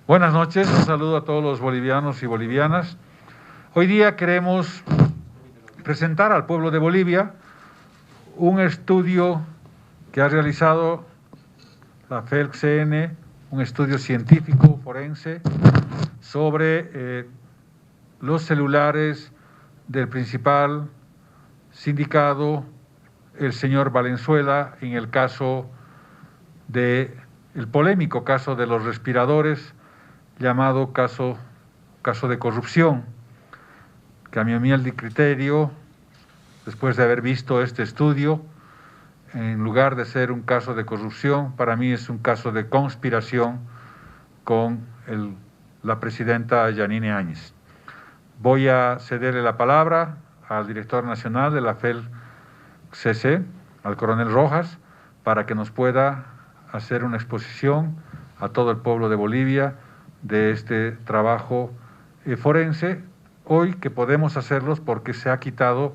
Buenas noches, un saludo a todos los bolivianos y bolivianas. Hoy día queremos presentar al pueblo de Bolivia un estudio que ha realizado la FELCCN, un estudio científico forense sobre los celulares del principal sindicado, el señor Valenzuela, en el caso el polémico caso de los respiradores, llamado caso de corrupción, que a mi humilde criterio, después de haber visto este estudio, en lugar de ser un caso de corrupción, para mí es un caso de conspiración con la presidenta Yanine Áñez. Voy a cederle la palabra al director nacional de la FELCC, al coronel Rojas, para que nos pueda hacer una exposición a todo el pueblo de Bolivia de este trabajo forense, hoy que podemos hacerlos porque se ha quitado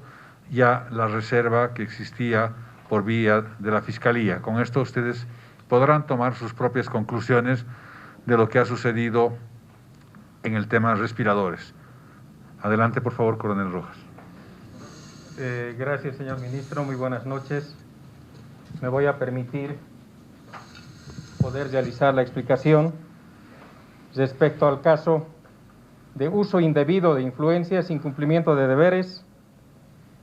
ya la reserva que existía por vía de la Fiscalía. Con esto ustedes podrán tomar sus propias conclusiones de lo que ha sucedido en el tema de respiradores. Adelante, por favor, coronel Rojas. Gracias, señor ministro. Muy buenas noches. Me voy a permitir poder realizar la explicación respecto al caso de uso indebido de influencias, incumplimiento de deberes,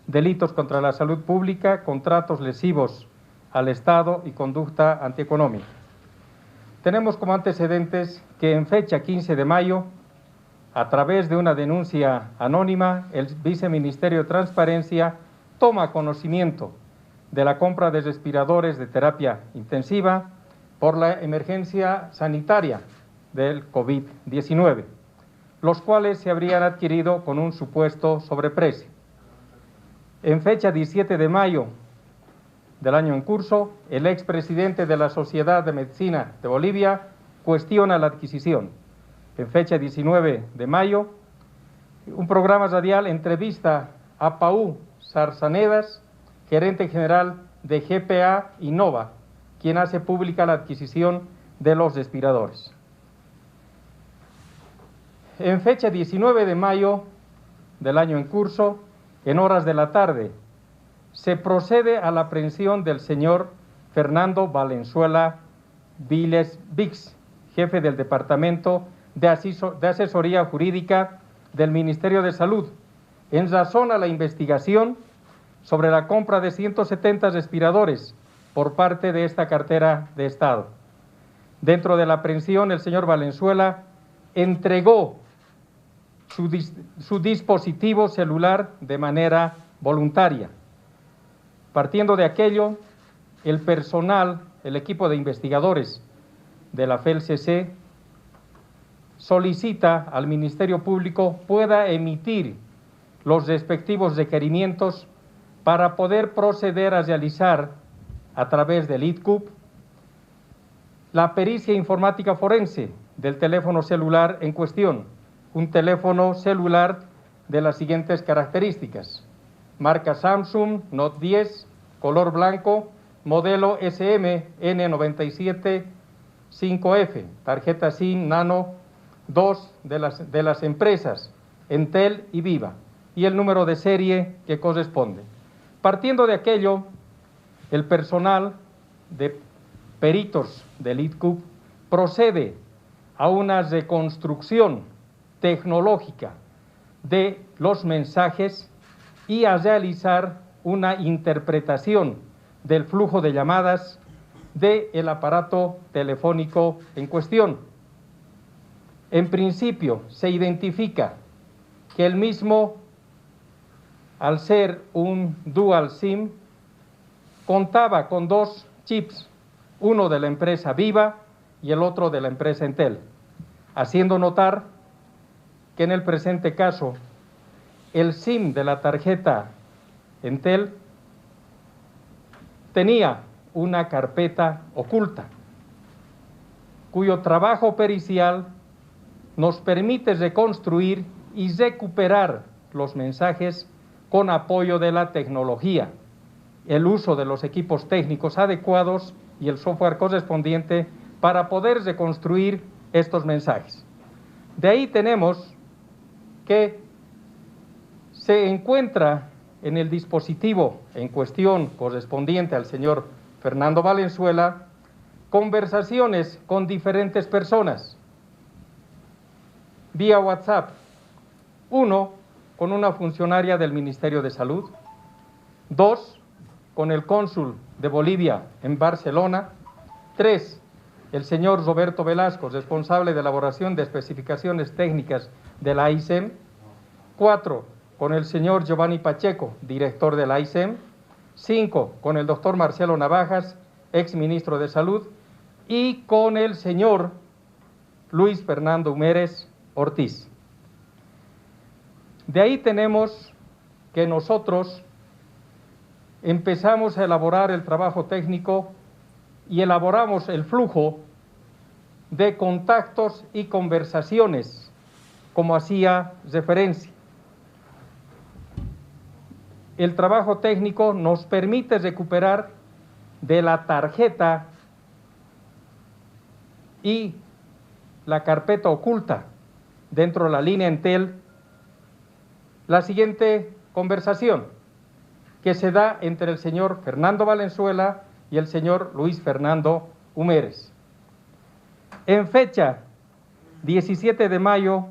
delitos contra la salud pública, contratos lesivos al Estado y conducta antieconómica. Tenemos como antecedentes que en fecha 15 de mayo, a través de una denuncia anónima, el Viceministerio de Transparencia toma conocimiento de la compra de respiradores de terapia intensiva por la emergencia sanitaria del COVID-19, los cuales se habrían adquirido con un supuesto sobreprecio. En fecha 17 de mayo del año en curso, el expresidente de la Sociedad de Medicina de Bolivia cuestiona la adquisición. En fecha 19 de mayo, un programa radial entrevista a Paú Sarzanedas, gerente general de GPA Innova, quien hace pública la adquisición de los respiradores. En fecha 19 de mayo del año en curso, en horas de la tarde, se procede a la aprehensión del señor Fernando Valenzuela Viles Vix, jefe del Departamento de Asesoría Jurídica del Ministerio de Salud, en razón a la investigación sobre la compra de 170 respiradores por parte de esta cartera de Estado. Dentro de la aprehensión, el señor Valenzuela entregó su dispositivo celular de manera voluntaria. Partiendo de aquello, el personal, el equipo de investigadores de la FELCC solicita al Ministerio Público pueda emitir los respectivos requerimientos para poder proceder a realizar a través del ITCUP la pericia informática forense del teléfono celular en cuestión, un teléfono celular de las siguientes características: marca Samsung Note 10, color blanco, modelo SM N97 5F, tarjeta SIM Nano 2 de las empresas Entel y Viva, y el número de serie que corresponde. Partiendo de aquello, el personal de peritos del ITCUP procede a una reconstrucción tecnológica de los mensajes y a realizar una interpretación del flujo de llamadas del aparato telefónico en cuestión. En principio, se identifica que el mismo, al ser un dual SIM, contaba con dos chips, uno de la empresa Viva y el otro de la empresa Entel, haciendo notar que en el presente caso el SIM de la tarjeta Entel tenía una carpeta oculta, cuyo trabajo pericial nos permite reconstruir y recuperar los mensajes con apoyo de la tecnología, el uso de los equipos técnicos adecuados y el software correspondiente para poder reconstruir estos mensajes. De ahí tenemos que se encuentra en el dispositivo en cuestión correspondiente al señor Fernando Valenzuela conversaciones con diferentes personas vía WhatsApp. Uno, con una funcionaria del Ministerio de Salud. Dos, con el cónsul de Bolivia en Barcelona. Tres, el señor Roberto Velasco, responsable de elaboración de especificaciones técnicas de la AICEM. Cuatro, con el señor Giovanni Pacheco, director de la AICEM. Cinco, con el doctor Marcelo Navajas, ex ministro de Salud. Y con el señor Luis Fernando Humérez Ortiz. De ahí tenemos que nosotros empezamos a elaborar el trabajo técnico y elaboramos el flujo de contactos y conversaciones, como hacía referencia. El trabajo técnico nos permite recuperar de la tarjeta y la carpeta oculta dentro de la línea Entel la siguiente conversación que se da entre el señor Fernando Valenzuela y el señor Luis Fernando Humérez. En fecha 17 de mayo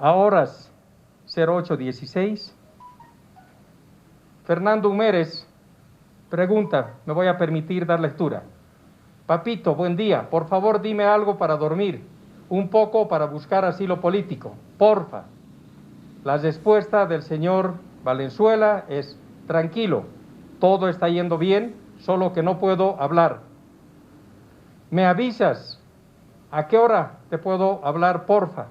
a horas 08:16, Fernando Humérez pregunta, me voy a permitir dar lectura. Papito, buen día, por favor dime algo para dormir, un poco para buscar asilo político, porfa. La respuesta del señor Valenzuela es, tranquilo, todo está yendo bien, solo que no puedo hablar. ¿Me avisas? ¿A qué hora te puedo hablar, porfa?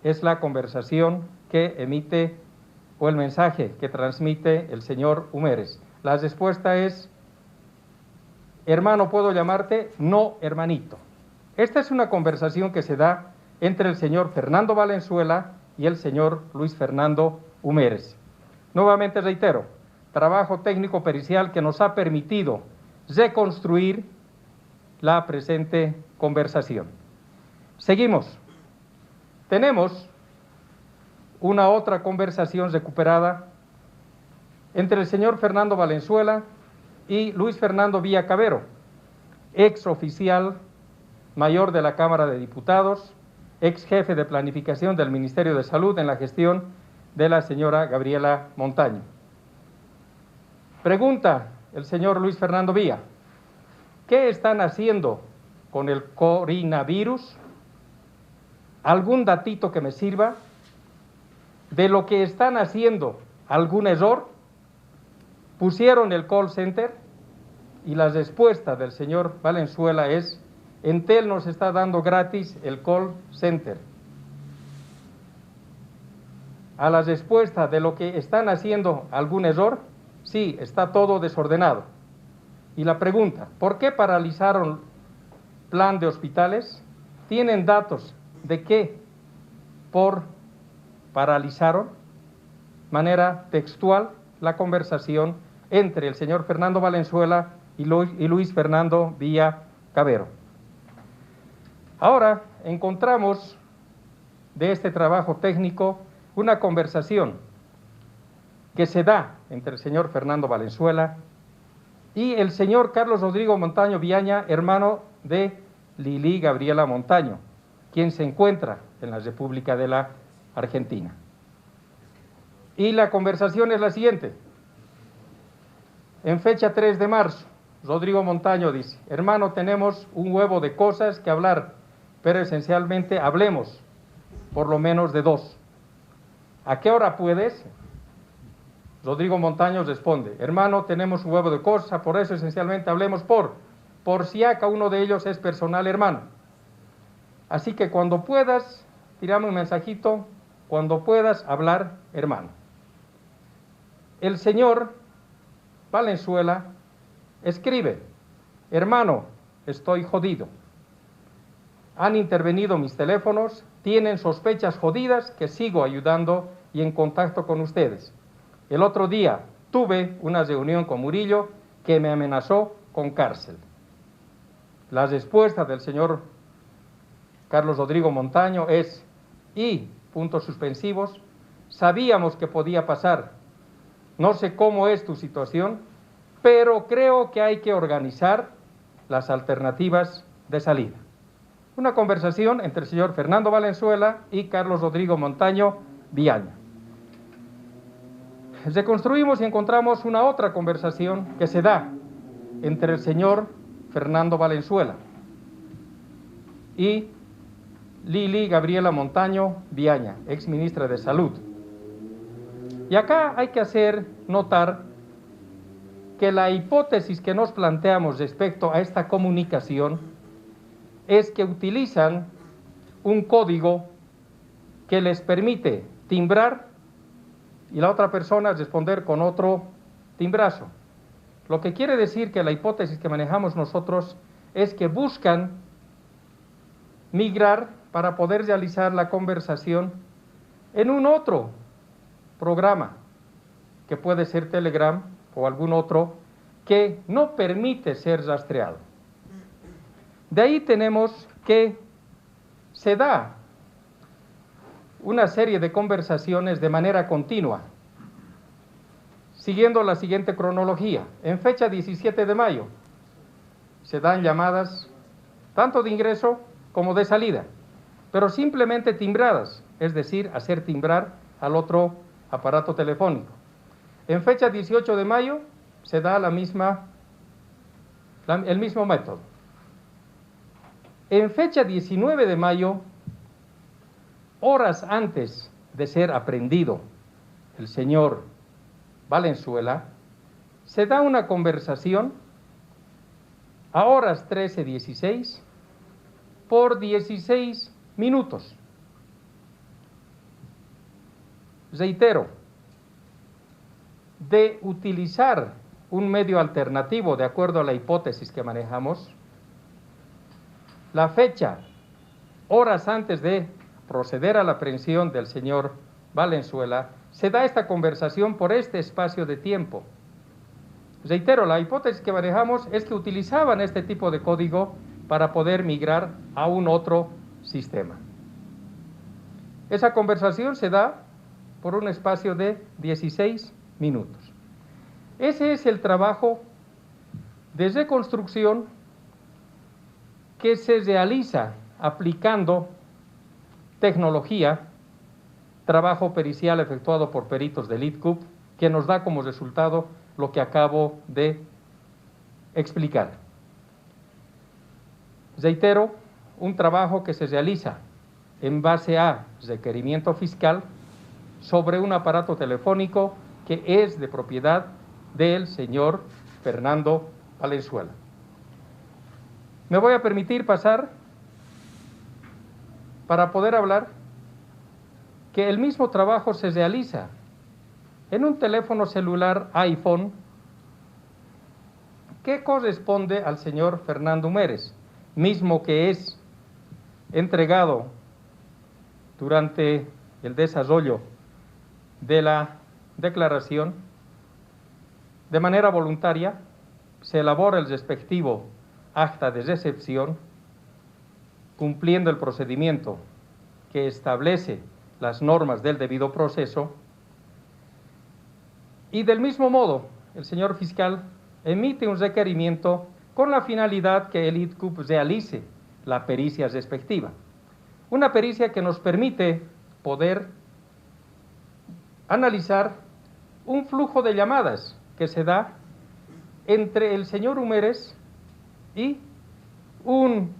Es la conversación que emite o el mensaje que transmite el señor Humérez. La respuesta es, hermano, ¿puedo llamarte? No, hermanito. Esta es una conversación que se da entre el señor Fernando Valenzuela y el señor Luis Fernando Humérez. Nuevamente reitero, trabajo técnico pericial que nos ha permitido reconstruir la presente conversación. Seguimos. Tenemos una otra conversación recuperada entre el señor Fernando Valenzuela y Luis Fernando Villacavero, ex oficial mayor de la Cámara de Diputados, ex jefe de planificación del Ministerio de Salud en la gestión de la señora Gabriela Montaño. Pregunta el señor Luis Fernando Villa, ¿qué están haciendo con el coronavirus? ¿Algún datito que me sirva? ¿De lo que están haciendo algún error? Pusieron el call center y la respuesta del señor Valenzuela es, Entel nos está dando gratis el call center. A la respuesta de lo que están haciendo algún error, sí, está todo desordenado. Y la pregunta, ¿por qué paralizaron plan de hospitales? ¿Tienen datos de qué por paralizaron? Manera textual, la conversación entre el señor Fernando Valenzuela y Luis Fernando Villacavero. Ahora encontramos de este trabajo técnico una conversación que se da entre el señor Fernando Valenzuela y el señor Carlos Rodrigo Montaño Viaña, hermano de Lili Gabriela Montaño, quien se encuentra en la República de la Argentina. Y la conversación es la siguiente. En fecha 3 de marzo, Rodrigo Montaño dice, hermano, tenemos un huevo de cosas que hablar, pero esencialmente hablemos por lo menos de dos. ¿A qué hora puedes? Rodrigo Montaño responde, hermano, tenemos un huevo de cosas, por eso esencialmente hablemos por si acá uno de ellos es personal, hermano. Así que cuando puedas, tirame un mensajito, cuando puedas hablar, hermano. El señor Valenzuela escribe, hermano, estoy jodido. Han intervenido mis teléfonos, tienen sospechas jodidas que sigo ayudando y en contacto con ustedes. El otro día tuve una reunión con Murillo que me amenazó con cárcel. La respuesta del señor Carlos Rodrigo Montaño es y puntos suspensivos. Sabíamos que podía pasar. No sé cómo es tu situación, pero creo que hay que organizar las alternativas de salida. Una conversación entre el señor Fernando Valenzuela y Carlos Rodrigo Montaño Viaña. Reconstruimos y encontramos una otra conversación que se da entre el señor Fernando Valenzuela y Lili Gabriela Montaño Viaña, ex ministra de Salud. Y acá hay que hacer notar que la hipótesis que nos planteamos respecto a esta comunicación es que utilizan un código que les permite timbrar y la otra persona responder con otro timbrazo. Lo que quiere decir que la hipótesis que manejamos nosotros es que buscan migrar para poder realizar la conversación en un otro programa, que puede ser Telegram o algún otro, que no permite ser rastreado. De ahí tenemos que se da una serie de conversaciones de manera continua, siguiendo la siguiente cronología. En fecha 17 de mayo se dan llamadas tanto de ingreso como de salida, pero simplemente timbradas, es decir, hacer timbrar al otro aparato telefónico. En fecha 18 de mayo se da el mismo método. En fecha 19 de mayo, horas antes de ser aprehendido el señor Valenzuela, se da una conversación a horas 13:16 por 16 minutos. Reitero, de utilizar un medio alternativo de acuerdo a la hipótesis que manejamos, la fecha, horas antes de proceder a la aprehensión del señor Valenzuela, se da esta conversación por este espacio de tiempo. Reitero, la hipótesis que manejamos es que utilizaban este tipo de código para poder migrar a un otro sistema. Esa conversación se da por un espacio de 16 minutos. Ese es el trabajo de reconstrucción que se realiza aplicando tecnología, trabajo pericial efectuado por peritos del ITCUP, que nos da como resultado lo que acabo de explicar. Reitero, un trabajo que se realiza en base a requerimiento fiscal sobre un aparato telefónico que es de propiedad del señor Fernando Valenzuela. Me voy a permitir pasar para poder hablar que el mismo trabajo se realiza en un teléfono celular iPhone que corresponde al señor Fernando Mérez, mismo que es entregado durante el desarrollo de la declaración. De manera voluntaria se elabora el respectivo acta de recepción, cumpliendo el procedimiento que establece las normas del debido proceso, y del mismo modo el señor fiscal emite un requerimiento con la finalidad que el ITCUP realice la pericia respectiva. Una pericia que nos permite poder analizar un flujo de llamadas que se da entre el señor Humérez y un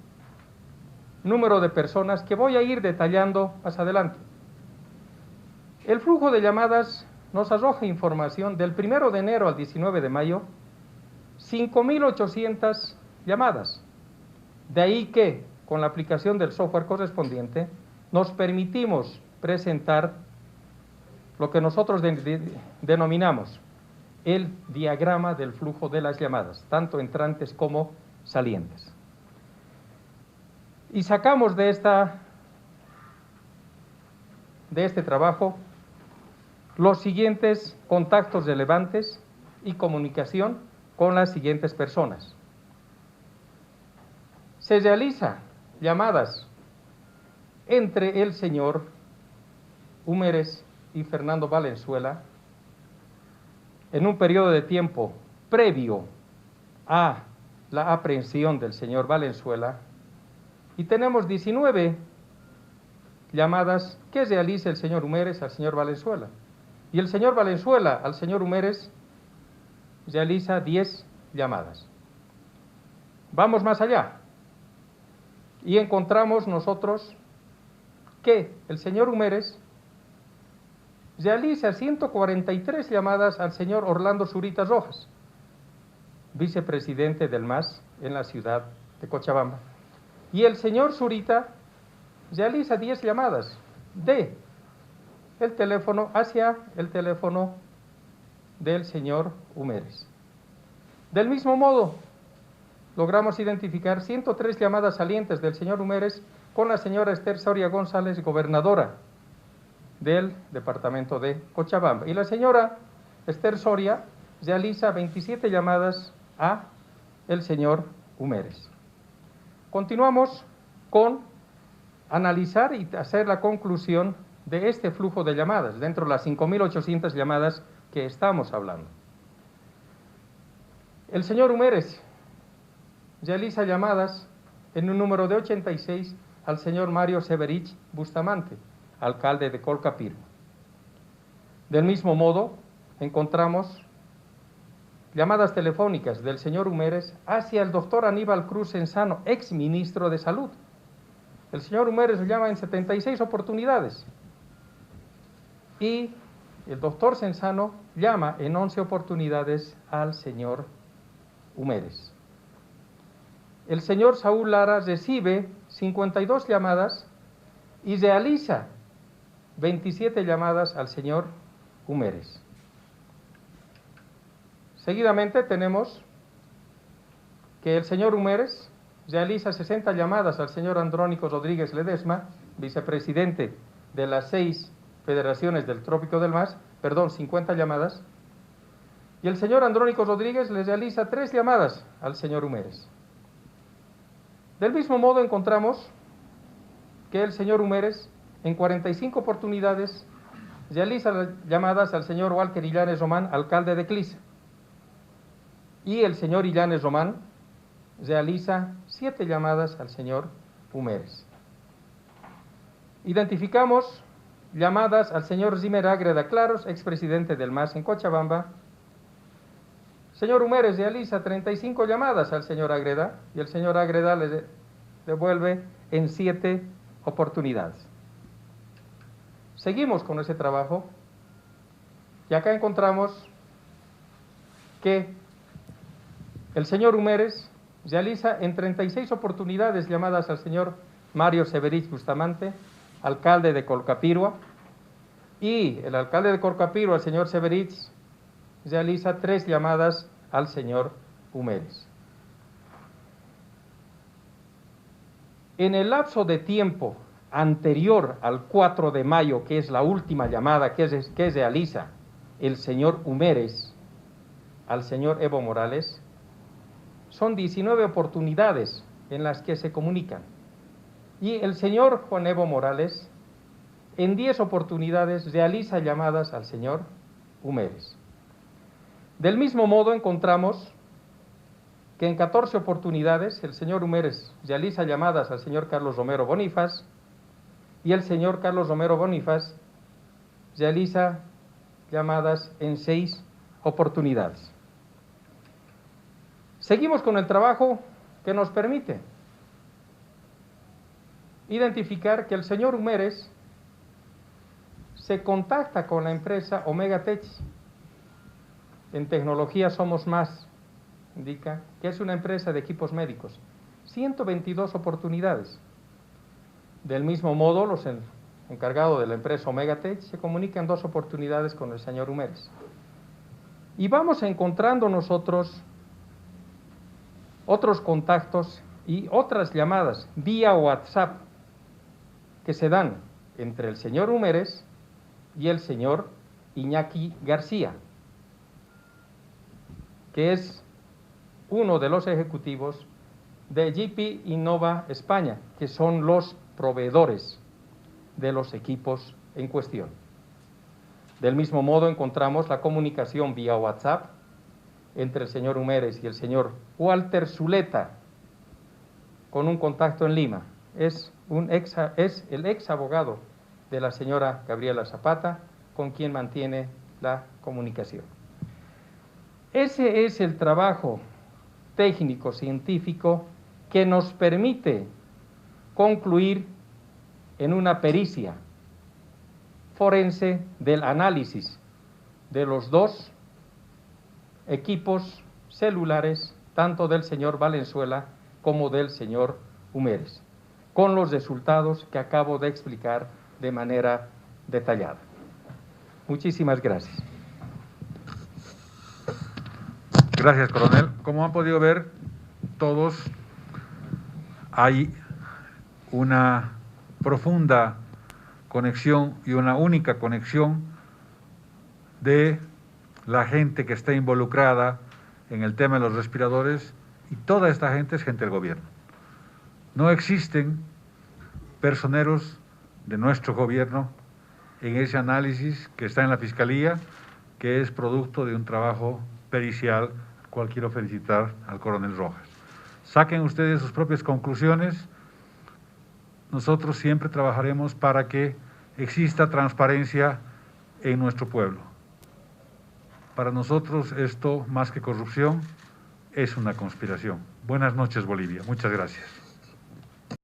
número de personas que voy a ir detallando más adelante. El flujo de llamadas nos arroja información del 1 de enero al 19 de mayo, 5.800 llamadas. De ahí que, con la aplicación del software correspondiente, nos permitimos presentar lo que nosotros denominamos el diagrama del flujo de las llamadas, tanto entrantes como salientes. Y sacamos de este trabajo los siguientes contactos relevantes y comunicación con las siguientes personas. Se realiza llamadas entre el señor Humérez y Fernando Valenzuela en un periodo de tiempo previo a la aprehensión del señor Valenzuela, y tenemos 19 llamadas que realiza el señor Humérez al señor Valenzuela, y el señor Valenzuela al señor Humérez realiza 10 llamadas. Vamos más allá y encontramos nosotros que el señor Humérez realiza 143 llamadas al señor Orlando Zurita Rojas, vicepresidente del MAS en la ciudad de Cochabamba. Y el señor Zurita realiza 10 llamadas de el teléfono hacia el teléfono del señor Humérez. Del mismo modo, logramos identificar 103 llamadas salientes del señor Humérez con la señora Esther Soria González, gobernadora del departamento de Cochabamba. Y la señora Esther Soria realiza 27 llamadas a el señor Humérez. Continuamos con analizar y hacer la conclusión de este flujo de llamadas, dentro de las 5.800 llamadas que estamos hablando. El señor Humérez realiza llamadas en un número de 86 al señor Mario Severich Bustamante, alcalde de Colcapirro. Del mismo modo, encontramos llamadas telefónicas del señor Humérez hacia el doctor Aníbal Cruz Enzano, ex ministro de Salud. El señor Humérez llama en 76 oportunidades y el doctor Enzano llama en 11 oportunidades al señor Humérez. El señor Saúl Lara recibe 52 llamadas y realiza 27 llamadas al señor Humérez. Seguidamente tenemos que el señor Humérez realiza 60 llamadas al señor Andrónico Rodríguez Ledesma, vicepresidente de las 6 federaciones del Trópico del MAS, 50 llamadas, y el señor Andrónico Rodríguez le realiza 3 llamadas al señor Humérez. Del mismo modo encontramos que el señor Humérez en 45 oportunidades realiza las llamadas al señor Walker Illanes Román, alcalde de Clisa, y el señor Illanes Román realiza 7 llamadas al señor Humérez. Identificamos llamadas al señor Zimmer Ágreda Claros, expresidente del MAS en Cochabamba. Señor Humérez realiza 35 llamadas al señor Ágreda y el señor Ágreda le devuelve en 7 oportunidades. Seguimos con ese trabajo y acá encontramos que el señor Humérez realiza en 36 oportunidades llamadas al señor Mario Severich Bustamante, alcalde de Colcapirro, y el alcalde de Colcapirro, el señor Severich, realiza 3 llamadas al señor Humérez. En el lapso de tiempo anterior al 4 de mayo, que es la última llamada que realiza el señor Humérez al señor Evo Morales, son 19 oportunidades en las que se comunican. Y el señor Juan Evo Morales, en 10 oportunidades, realiza llamadas al señor Humérez. Del mismo modo, encontramos que en 14 oportunidades el señor Humérez realiza llamadas al señor Carlos Romero Bonifaz y el señor Carlos Romero Bonifaz realiza llamadas en 6 oportunidades. Seguimos con el trabajo que nos permite identificar que el señor Humérez se contacta con la empresa Omega Tech. En tecnología somos más, indica que es una empresa de equipos médicos. 122 oportunidades. Del mismo modo, los encargados de la empresa Omega Tech se comunican 2 oportunidades con el señor Humérez. Y vamos encontrando nosotros otros contactos y otras llamadas vía WhatsApp que se dan entre el señor Humérez y el señor Iñaki García, que es uno de los ejecutivos de GP Innova España, que son los proveedores de los equipos en cuestión. Del mismo modo encontramos la comunicación vía WhatsApp entre el señor Humérez y el señor Walter Zuleta, con un contacto en Lima. Es el ex abogado de la señora Gabriela Zapata, con quien mantiene la comunicación. Ese es el trabajo técnico científico que nos permite concluir en una pericia forense del análisis de los dos equipos celulares, tanto del señor Valenzuela como del señor Humérez, con los resultados que acabo de explicar de manera detallada. Muchísimas gracias. Gracias, coronel. Como han podido ver todos, hay una profunda conexión y una única conexión de la gente que está involucrada en el tema de los respiradores, y toda esta gente es gente del gobierno. No existen personeros de nuestro gobierno en ese análisis que está en la Fiscalía, que es producto de un trabajo pericial, al cual quiero felicitar al coronel Rojas. Saquen ustedes sus propias conclusiones. Nosotros siempre trabajaremos para que exista transparencia en nuestro pueblo. Para nosotros esto, más que corrupción, es una conspiración. Buenas noches, Bolivia. Muchas gracias.